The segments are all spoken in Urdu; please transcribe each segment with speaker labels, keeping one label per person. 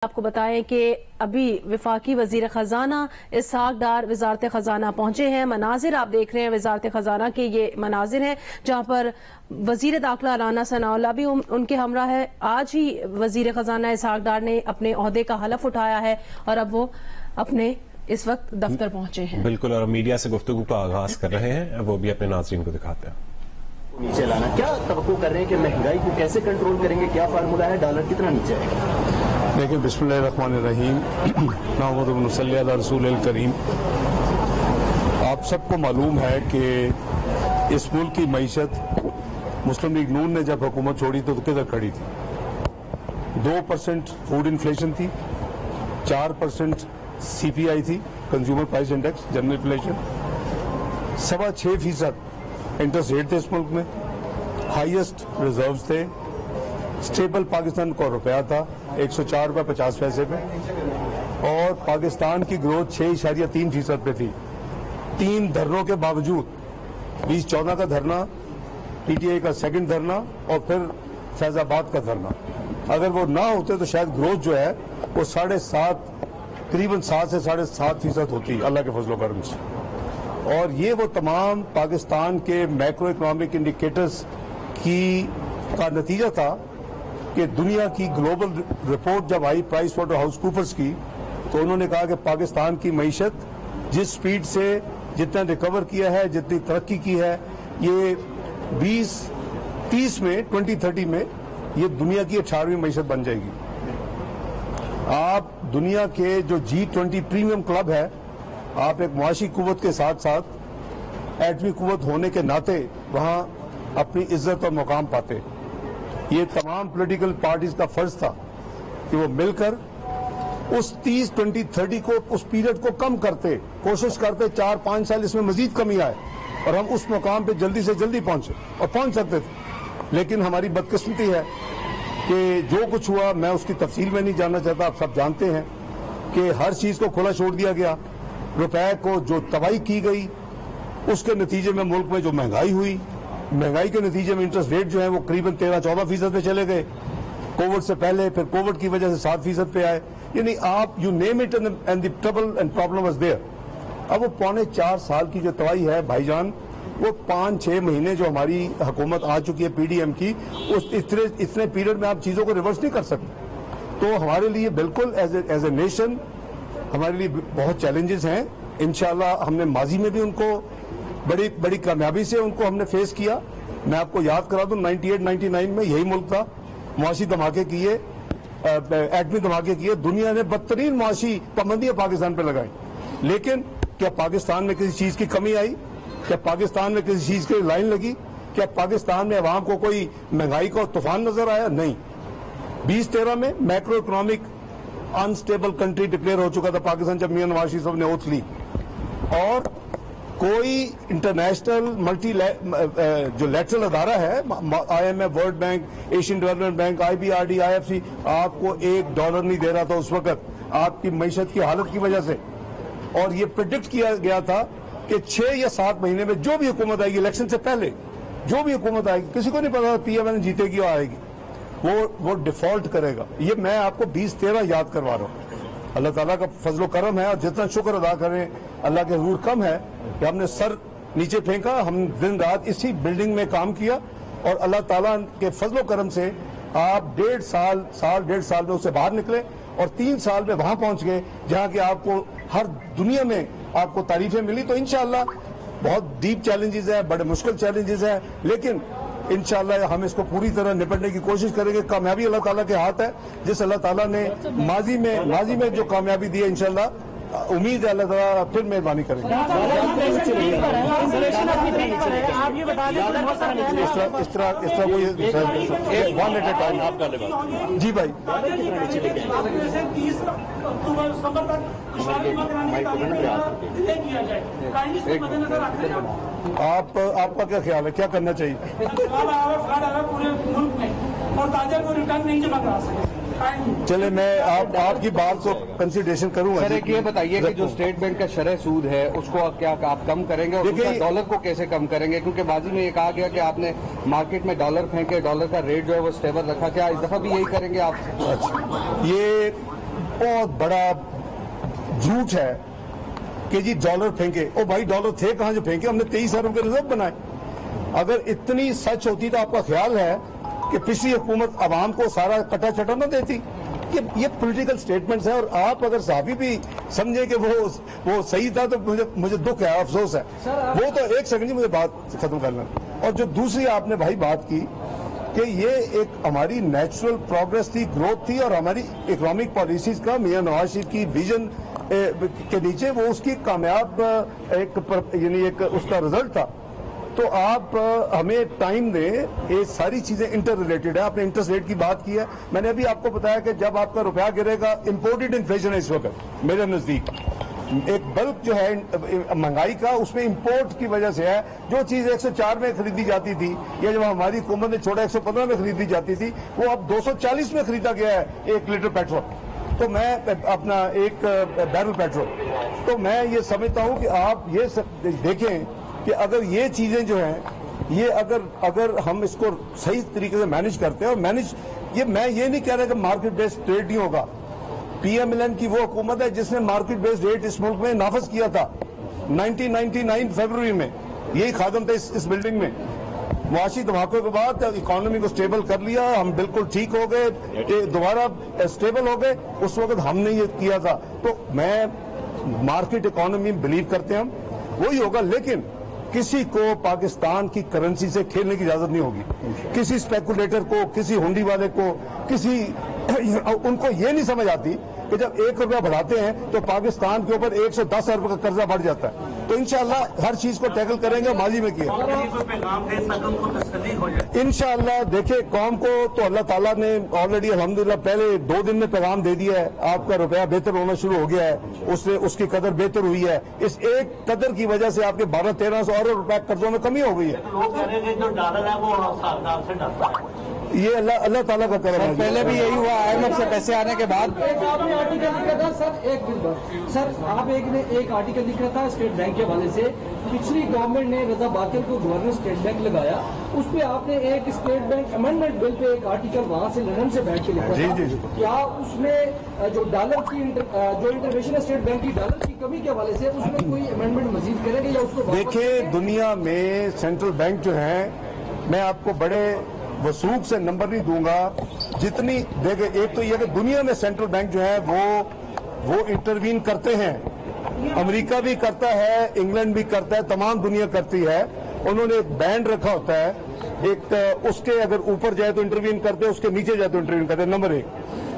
Speaker 1: آپ کو بتائیں کہ ابھی وفاقی وزیر خزانہ اسحاق ڈار وزارت خزانہ پہنچے ہیں۔ مناظر آپ دیکھ رہے ہیں وزارت خزانہ کے، یہ مناظر ہیں جہاں پر وزیر داخلہ رانا ثناء اللہ بھی ان کے ہمراہ ہے۔ آج ہی وزیر خزانہ اسحاق ڈار نے اپنے عہدے کا حلف اٹھایا ہے اور اب وہ اپنے اس وقت دفتر پہنچے ہیں۔
Speaker 2: بالکل، اور میڈیا سے گفتگو کا آغاز کر رہے ہیں، وہ بھی اپنے ناظرین کو دکھاتے ہیں۔
Speaker 3: نیچے لانا کیا توقع کر رہے ہیں کہ مہنگائی کو کیسے کنٹرول کریں گے؟ کیا فارمولہ ہے؟ ڈالر کتنا نیچے آئے گا؟
Speaker 4: دیکھیں، بسم اللہ الرحمن الرحیم، نحمدہ و نصلی علی رسول الکریم۔ آپ سب کو معلوم ہے کہ اس ملک کی معیشت مسلم لیگ نون نے جب حکومت چھوڑی تو کدھر کھڑی تھی؟ 2% فوڈ انفلیشن تھی، 4% CPI تھی، consumer price index, general inflation, 6.25% interest rate تھے اس ملک میں، ہائیسٹ ریزروز تھے، سٹیبل پاکستان کو روپیہ تھا 104.50 روپے پہ، اور پاکستان کی گروتھ 6.3% پہ تھی۔ 3 دھرنوں کے باوجود 2014 کا دھرنا، PTI کا سیکنڈ دھرنا اور پھر فیض آباد کا دھرنا، اگر وہ نہ ہوتے تو شاید گروتھ جو ہے وہ 7.5 تقریباً 7 سے 7.5% ہوتی اللہ کے فضل و کرم سے۔ اور یہ وہ تمام پاکستان کے میکرو اکنامک انڈیکیٹرز کا نتیجہ تھا کہ دنیا کی گلوبل رپورٹ جب آئی پرائس واٹر ہاؤس کوپرز کی تو انہوں نے کہا کہ پاکستان کی معیشت جس سپیڈ سے جتنا ریکور کیا ہے، جتنی ترقی کی ہے، یہ 2030 میں 2030 میں یہ دنیا کی 18ویں معیشت بن جائے گی۔ آپ دنیا کے جو G20 پریمیم کلب ہے، آپ ایک معاشی قوت کے ساتھ ساتھ ایٹمی قوت ہونے کے ناطے وہاں اپنی عزت اور مقام پاتے۔ یہ تمام پولیٹیکل پارٹیز کا فرض تھا کہ وہ مل کر اس 30-20-30 کو، اس پیریڈ کو کم کرتے، کوشش کرتے 4-5 سال اس میں مزید کمی آئے اور ہم اس مقام پہ جلدی سے جلدی پہنچے، اور پہنچ سکتے تھے۔ لیکن ہماری بدقسمتی ہے کہ جو کچھ ہوا، میں اس کی تفصیل میں نہیں جاننا چاہتا، آپ سب جانتے ہیں کہ ہر چیز کو کھلا چھوڑ دیا گیا، روپے کو جو تباہی کی گئی، اس کے نتیجے میں ملک میں جو مہنگائی ہوئی، مہنگائی کے نتیجے میں انٹرسٹ ریٹ جو ہیں وہ قریباً 13-14% پہ چلے گئے، کووڈ سے پہلے، پھر کووڈ کی وجہ سے 7% پہ آئے، یعنی آپ you name it and the trouble and problem was there. اب وہ 4.25 سال کی جو تباہی ہے بھائی جان، وہ 5-6 مہینے جو ہماری حکومت آ چکی ہے PDM کی، اتنے پیریڈ میں آپ چیزوں کو ریورس نہیں کر سکتے۔ تو ہمارے لیے بالکل ایز اے نیشن ہمارے لیے بہت چیلنجز ہیں۔ انشاءاللہ ہم نے ماضی میں بھی ان کو بڑی کامیابی سے ان کو ہم نے فیس کیا۔ میں آپ کو یاد کرا دوں، 98-99 میں یہی ملک تھا، معاشی دھماکے کیے، ایٹمی دھماکے کیے، دنیا نے بدترین معاشی پابندیاں پاکستان پہ لگائیں، لیکن کیا پاکستان میں کسی چیز کی کمی آئی؟ کیا پاکستان میں کسی چیز کی لائن لگی؟ کیا پاکستان میں عوام کو کوئی مہنگائی کا طوفان نظر آیا؟ نہیں۔ 2013 میں macro economic instable country declare ہو چکا تھا پاکستان جب میاں نواز شریف صاحب نے اوتھ لی، اور کوئی انٹرنیشنل جو لیٹرل ادارہ ہے، IMF، world bank, Asian development bank, IBRD، IFC، آپ کو $1 نہیں دے رہا تھا اس وقت آپ کی معیشت کی حالت کی وجہ سے۔ اور یہ پریڈکٹ کیا گیا تھا کہ 6 یا 7 مہینے میں جو بھی حکومت آئے گی، الیکشن سے پہلے جو بھی حکومت آئے گی، کسی کو نہیں پتا PMN جیتے گی اور آئے گی، وہ ڈیفالٹ کرے گا۔ یہ میں آپ کو 2013 یاد کروا رہا ہوں۔ اللہ تعالیٰ کا فضل و کرم ہے، اور جتنا شکر ادا کریں اللہ کے حضور کم ہے کہ ہم نے سر نیچے پھینکا، ہم دن رات اسی بلڈنگ میں کام کیا، اور اللہ تعالیٰ کے فضل و کرم سے آپ 1.5 سال میں اسے باہر نکلے، اور 3 سال میں وہاں پہنچ گئے جہاں کہ آپ کو ہر دنیا میں آپ کو تعریفیں ملی۔ تو انشاءاللہ بہت ڈیپ چیلنجز ہیں، بڑے مشکل چیلنجز ہیں، لیکن انشاءاللہ ہم اس کو پوری طرح نپٹنے کی کوشش کریں گے۔ کامیابی اللہ تعالیٰ کے ہاتھ ہے، جس اللہ تعالیٰ نے ماضی میں جو کامیابی دی ہے، انشاءاللہ امید ہے اللہ تعالیٰ پھر مہربانی کریں گے۔ اس طرح کوئی ون ایٹ اے ٹائم۔ جی بھائی، آپ کا کیا خیال ہے، کیا کرنا چاہیے؟ چلے میں آپ کی بات کو کنسیڈریشن کروں گا۔
Speaker 5: سر ایک یہ بتائیے کہ جو اسٹیٹ بینک کا شرح سود ہے اس کو کیا آپ کم کریں گے، اور ڈالر کو کیسے کم کریں گے؟ کیونکہ ماضی میں یہ کہا گیا کہ آپ نے مارکیٹ میں ڈالر پھینکے، ڈالر کا ریٹ جو ہے وہ اسٹیبل رکھا، کیا اس دفعہ بھی یہی کریں گے آپ؟
Speaker 4: یہ بہت بڑا جھوٹ ہے کہ جی ڈالر پھینکے. او بھائی ڈالر تھے کہاں جو پھینکے؟ ہم نے 23 ارب کے ریزرو بنائے. اگر اتنی سچ ہوتی تو آپ کا خیال ہے کہ پچھلی حکومت عوام کو سارا کٹا چٹا نہ دیتی؟ یہ پولیٹیکل سٹیٹمنٹس ہیں, اور آپ اگر صحافی بھی سمجھے کہ وہ صحیح تھا تو مجھے دکھ ہے, افسوس ہے. وہ تو ایک سیکنڈ مجھے بات ختم کرنا. اور جو دوسری آپ نے بھائی بات کی کہ یہ ایک ہماری نیچرل پروگرس تھی, گروتھ تھی, اور ہماری اکنامک پالیسیز کا میاں نواز شریف کی ویژن کے نیچے وہ اس کی کامیاب یعنی ایک اس کا رزلٹ تھا. تو آپ ہمیں ٹائم دیں, یہ ساری چیزیں انٹر ریلیٹڈ ہے. آپ نے انٹرسٹ ریٹ کی بات کی ہے, میں نے ابھی آپ کو بتایا کہ جب آپ کا روپیہ گرے گا, امپورٹڈ انفلیشن ہے اس وقت میرے نزدیک. ایک بلک جو ہے مہنگائی کا اس میں امپورٹ کی وجہ سے ہے. جو چیز 104 میں خریدی جاتی تھی یا جب ہماری حکومت نے چھوڑا 115 میں خریدی جاتی تھی, وہ اب 240 میں خریدا گیا ہے 1 لیٹر پیٹرول. تو میں اپنا ایک بیرل پیٹرول. تو میں یہ سمجھتا ہوں کہ آپ یہ دیکھیں کہ اگر یہ چیزیں جو ہیں یہ اگر ہم اس کو صحیح طریقے سے مینج کرتے ہیں, اور میں یہ نہیں کہہ رہا کہ مارکیٹ بیسڈ ٹریڈ نہیں ہوگا. پی ایم ایل این کی وہ حکومت ہے جس نے مارکیٹ بیسڈ ریٹ اس ملک میں نافذ کیا تھا 1999 فیبروری میں. یہی خادم تھا اس بلڈنگ میں. معاشی دھماکوں کے بعد اکانومی کو سٹیبل کر لیا, ہم بالکل ٹھیک ہو گئے, دوبارہ سٹیبل ہو گئے. اس وقت ہم نے یہ کیا تھا. تو میں مارکیٹ اکانومی بلیو کرتے ہیں, ہم وہی ہوگا. لیکن کسی کو پاکستان کی کرنسی سے کھیلنے کی اجازت نہیں ہوگی. کسی اسپیکولیٹر کو, کسی ہنڈی والے کو, ان کو یہ نہیں سمجھ آتی کہ جب 1 روپیہ بڑھاتے ہیں تو پاکستان کے اوپر 110 ارب کا قرضہ بڑھ جاتا ہے. تو انشاءاللہ ہر چیز کو ٹیکل کریں گے, ماضی میں کیا انشاءاللہ. دیکھیں قوم کو تو اللہ تعالیٰ نے آلریڈی الحمدللہ پہلے 2 دن میں پیغام دے دیا ہے. آپ کا روپیہ بہتر ہونا شروع ہو گیا ہے, اس کی قدر بہتر ہوئی ہے. اس ایک قدر کی وجہ سے آپ کے 1200-1300 ارب روپے قرضوں میں کمی ہو گئی ہے. یہ اللہ تعالیٰ کا کرم ہے.
Speaker 5: پہلے بھی یہی ہوا, آئی ایم ایف سے پیسے آنے کے بعد.
Speaker 6: آپ نے آرٹیکل لکھا تھا سر, آپ نے ایک آرٹیکل لکھا تھا اسٹیٹ بینک کے حوالے سے. پچھلی گورنمنٹ نے رضا باقر کو گورنر اسٹیٹ بینک لگایا, اس پہ آپ نے ایک اسٹیٹ بینک امینڈمنٹ بل پہ ایک آرٹیکل وہاں سے لندن سے بیٹھ کے لکھا تھا. کیا اس میں جو ڈالر کی جو انٹرونیشن اسٹیٹ بینک کی ڈالر کی کمی کے حوالے سے اس میں کوئی امینڈمنٹ مزید کریں گے یا اس کو؟
Speaker 4: دیکھیں دنیا میں سینٹرل بینک جو ہیں, میں آپ کو بڑے وثوق سے نمبر نہیں دوں گا جتنی. دیکھیں ایک تو یہ کہ دنیا میں سینٹرل بینک جو ہے وہ انٹروین کرتے ہیں. امریکہ بھی کرتا ہے, انگلینڈ بھی کرتا ہے, تمام دنیا کرتی ہے. انہوں نے ایک بینڈ رکھا ہوتا ہے, ایک اس کے اگر اوپر جائے تو انٹروین کرتے, اس کے نیچے جائے تو انٹروین کرتے. نمبر 1.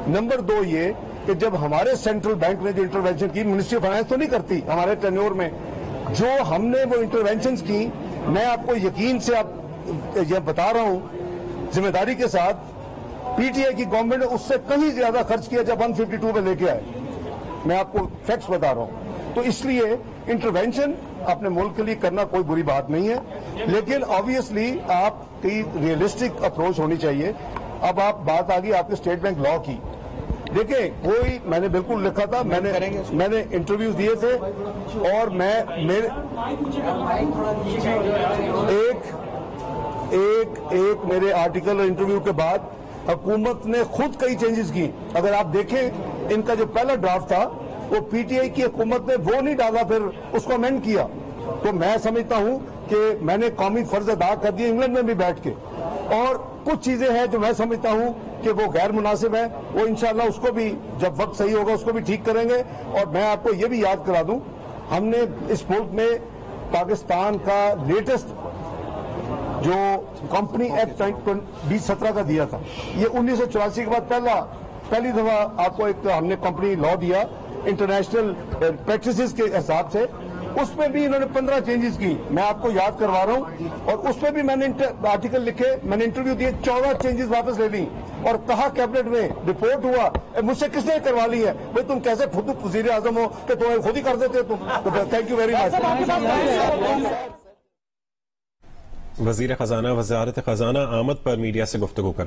Speaker 4: نمبر 2 یہ کہ جب ہمارے سینٹرل بینک نے جو انٹروینشن کی, منسٹری آف فائنانس تو نہیں کرتی ہمارے ٹینیور میں, جو ہم نے وہ انٹروینشنز کی, میں آپ کو یقین سے یہ بتا رہا ہوں ذمہ داری کے ساتھ, پی ٹی آئی کی گورنمنٹ نے اس سے کہیں زیادہ خرچ کیا جب 152 پہ لے کے آئے. میں آپ کو فیکٹس بتا رہا ہوں. تو اس لیے انٹروینشن اپنے ملک کے لیے کرنا کوئی بری بات نہیں ہے, لیکن آبویسلی آپ کی ریئلسٹک اپروچ ہونی چاہیے. اب آپ بات آ گئی آپ کے اسٹیٹ بینک لا کی. دیکھیں کوئی میں نے بالکل لکھا تھا, میں نے انٹرویوز دیے تھے, اور ایک میرے آرٹیکل اور انٹرویو کے بعد حکومت نے خود کئی چینجز کی. اگر آپ دیکھیں ان کا جو پہلا ڈرافٹ تھا وہ پی ٹی آئی کی حکومت نے وہ نہیں ڈالا, پھر اس کو امینڈ کیا. تو میں سمجھتا ہوں کہ میں نے قومی فرض ادا کر دیا انگلینڈ میں بھی بیٹھ کے, اور کچھ چیزیں ہیں جو میں سمجھتا ہوں کہ وہ غیر مناسب ہیں, وہ انشاءاللہ اس کو بھی جب وقت صحیح ہوگا اس کو بھی ٹھیک کریں گے. اور میں آپ کو یہ بھی یاد کرا دوں, ہم نے اس ملک میں پاکستان کا لیٹسٹ جو کمپنی ایکٹ 2017 کا دیا تھا, یہ 1984 کے بعد پہلی دفعہ آپ کو ایک ہم نے کمپنی لا دیا انٹرنیشنل پریکٹسز کے حساب سے. اس پہ بھی انہوں نے 15 چینجز کی, میں آپ کو یاد کروا رہا ہوں. اور اس پہ بھی میں نے آرٹیکل لکھے, میں نے انٹرویو دیے, 14 چینجز واپس لے لی, اور کہا کیبنٹ میں رپورٹ ہوا, مجھ سے کس نے کروا لی ہے بھائی, تم کیسے خود وزیر اعظم ہو کہ تمہیں خود ہی کر دیتے تم. Thank you very much.
Speaker 2: وزیر خزانہ وزارت خزانہ آمد پر میڈیا سے گفتگو کر